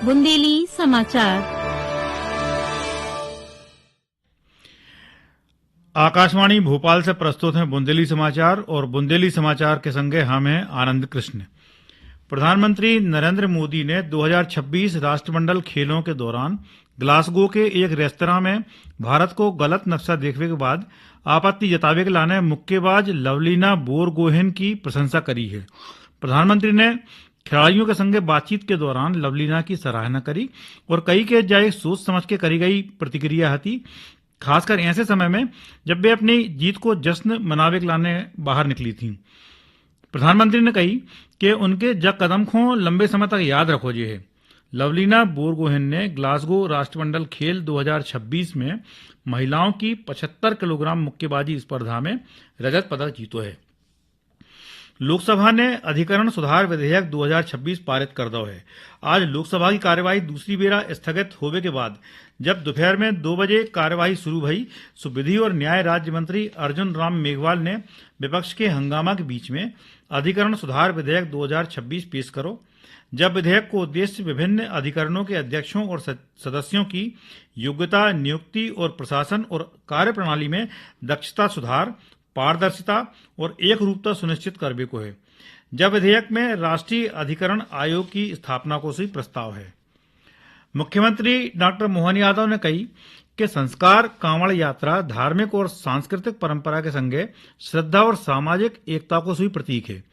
बुंदेली समाचार। आकाशवाणी भोपाल से प्रस्तुत हैं बुंदेली समाचार और बुंदेली समाचार के संगे हम हैं आनंद कृष्ण। प्रधानमंत्री नरेंद्र मोदी ने 2026 राष्ट्रमंडल खेलों के दौरान ग्लासगो के एक रेस्तरां में भारत को गलत नक्शा देखने के बाद आपत्ति जतावे के लाने मुक्केबाज लवलीना बोरगोहेन की प्रशंसा करी है। प्रधानमंत्री ने खिलाड़ियों के संगे बातचीत के दौरान लवलीना की सराहना करी और कई के जाए सोच समझ के करी गई प्रतिक्रिया हती, खासकर ऐसे समय में जब वे अपनी जीत को जश्न मनावे के लाने बाहर निकली थीं। प्रधानमंत्री ने कही कि उनके जग कदम को लंबे समय तक याद रखो जे है। लवलीना बोरगोहेन ने ग्लासगो राष्ट्रमंडल खेल 2026 में महिलाओं की 75 किलोग्राम मुक्केबाजी स्पर्धा में रजत पदक जीतो है। लोकसभा ने अधिकरण सुधार विधेयक 2026 पारित कर दो है। आज लोकसभा की कार्यवाही दूसरी बेरा स्थगित होने के बाद जब दोपहर में 2 बजे कार्यवाही शुरू भई, सो विधि और न्याय राज्य मंत्री अर्जुन राम मेघवाल ने विपक्ष के हंगामा के बीच में अधिकरण सुधार विधेयक 2026 पेश करो। जब विधेयक को उद्देश्य विभिन्न अधिकरणों के अध्यक्षों और सदस्यों की योग्यता, नियुक्ति और प्रशासन और कार्यप्रणाली में दक्षता सुधार, पारदर्शिता और एक रूपता सुनिश्चित करने को है। जब विधेयक में राष्ट्रीय अधिकरण आयोग की स्थापना को सही प्रस्ताव है। मुख्यमंत्री डॉक्टर मोहन यादव ने कही कि संस्कार कांवड़ यात्रा धार्मिक और सांस्कृतिक परंपरा के संगे श्रद्धा और सामाजिक एकता को सही प्रतीक है।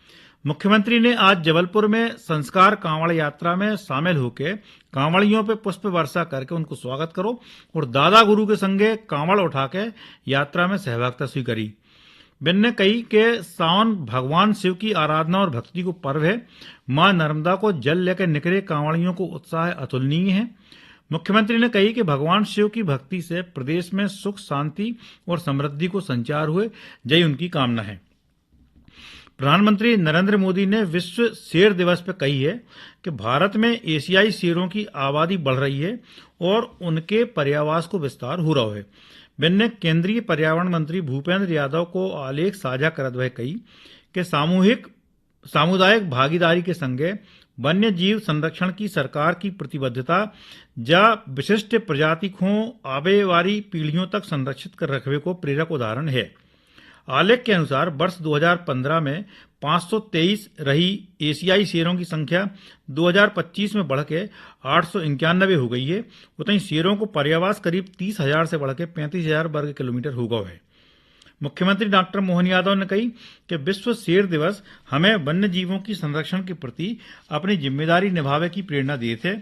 मुख्यमंत्री ने आज जबलपुर में संस्कार कांवड़ यात्रा में शामिल होकर कांवड़ियों पे पुष्प वर्षा करके उनको स्वागत करो और दादा गुरु के संगे कांवड़ उठा के यात्रा में सहभागिता स्वीकारी। बिन ने कही कि सावन भगवान शिव की आराधना और भक्ति को पर्व है। मां नर्मदा को जल लेकर निकले कांवड़ियों को उत्साह अतुलनीय है। मुख्यमंत्री ने कही कि भगवान शिव की भक्ति से प्रदेश में सुख, शांति और समृद्धि को संचार हुए, यही उनकी कामना है। प्रधानमंत्री नरेंद्र मोदी ने विश्व शेर दिवस पर कही है कि भारत में एशियाई शेरों की आबादी बढ़ रही है और उनके पर्यावास को विस्तार हो रहा है। बिन ने केंद्रीय पर्यावरण मंत्री भूपेंद्र यादव को आलेख साझा करते हुए कही कि सामुदायिक भागीदारी के संगे वन्य जीव संरक्षण की सरकार की प्रतिबद्धता जा विशिष्ट प्रजाति को आवे वाली पीढ़ियों तक संरक्षित कर रखने को प्रेरक उदाहरण है। आलेख के अनुसार वर्ष 2015 में 523 रही एशियाई शेरों की संख्या 2025 में बढ़ के 891 हो गई है। उतनी शेरों को पर्यावास करीब 30,000 से बढ़ के 35,000 वर्ग किलोमीटर हो गया है। मुख्यमंत्री डॉक्टर मोहन यादव ने कही कि विश्व शेर दिवस हमें वन्य जीवों की संरक्षण के प्रति अपनी जिम्मेदारी निभावे की प्रेरणा देते थे।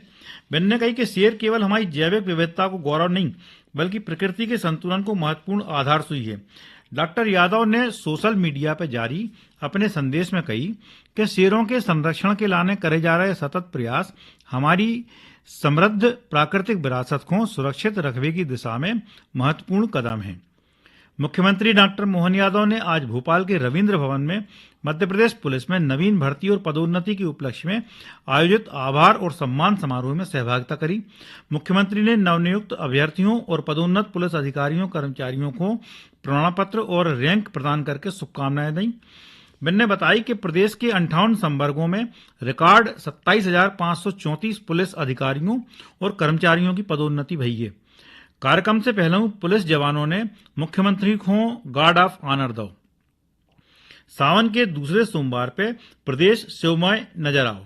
बिन ने कही कि शेर केवल हमारी जैविक विविधता को गौरव नहीं बल्कि प्रकृति के संतुलन को महत्वपूर्ण आधार सुई है। डॉक्टर यादव ने सोशल मीडिया पर जारी अपने संदेश में कही कि शेरों के संरक्षण के लाने करे जा रहे सतत प्रयास हमारी समृद्ध प्राकृतिक विरासत को सुरक्षित रखने की दिशा में महत्वपूर्ण कदम है। मुख्यमंत्री डॉक्टर मोहन यादव ने आज भोपाल के रविंद्र भवन में मध्य प्रदेश पुलिस में नवीन भर्ती और पदोन्नति के उपलक्ष्य में आयोजित आभार और सम्मान समारोह में सहभागिता करी। मुख्यमंत्री ने नवनियुक्त अभ्यर्थियों और पदोन्नत पुलिस अधिकारियों कर्मचारियों को प्रमाण पत्र और रैंक प्रदान करके शुभकामनाएं दी। बिन ने बताई कि प्रदेश के 58 संवर्गों में रिकॉर्ड 27,534 पुलिस अधिकारियों और कर्मचारियों की पदोन्नति भई है। कार्यक्रम से पहले पुलिस जवानों ने मुख्यमंत्री को गार्ड ऑफ ऑनर दो। सावन के दूसरे सोमवार पे प्रदेश शिवमय नजर आओ।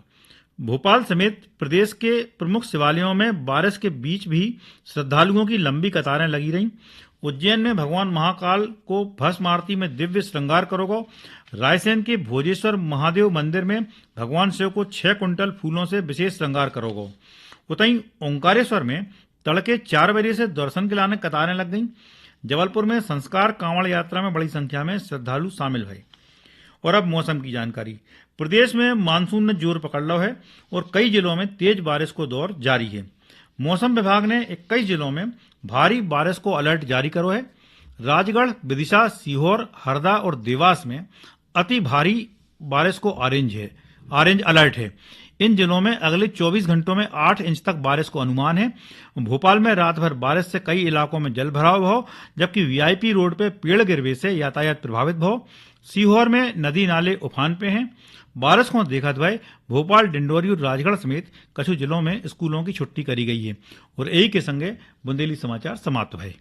भोपाल समेत प्रदेश के प्रमुख शिवालयों में बारिश के बीच भी श्रद्धालुओं की लंबी कतारें लगी रहीं। उज्जैन में भगवान महाकाल को भस्म आरती में दिव्य श्रृंगार करोगे। रायसेन के भोजेश्वर महादेव मंदिर में भगवान शिव को 6 कुंटल फूलों से विशेष श्रृंगार करोगे। उतई ओंकारेश्वर में तड़के 4 बजे से दर्शन के लाने कतारें लग गईं। जबलपुर में संस्कार कांवड़ यात्रा में बड़ी संख्या में श्रद्धालु शामिल हुए। और अब मौसम की जानकारी। प्रदेश में मानसून ने जोर पकड़ लो है और कई जिलों में तेज बारिश को दौर जारी है। मौसम विभाग ने 21 जिलों में भारी बारिश को अलर्ट जारी करो है। राजगढ़, विदिशा, सीहोर, हरदा और देवास में अति भारी बारिश को ऑरेंज अलर्ट है। इन जिलों में अगले 24 घंटों में 8 इंच तक बारिश को अनुमान है। भोपाल में रात भर बारिश से कई इलाकों में जल भराव हो, जबकि वीआईपी रोड पे पेड़ गिरने से यातायात प्रभावित हो। सीहोर में नदी नाले उफान पे हैं। बारिश को देखते हुए भोपाल, डिंडोरी और राजगढ़ समेत कछु जिलों में स्कूलों की छुट्टी करी गई है। और यही के संगे बुंदेली समाचार समाप्त भये।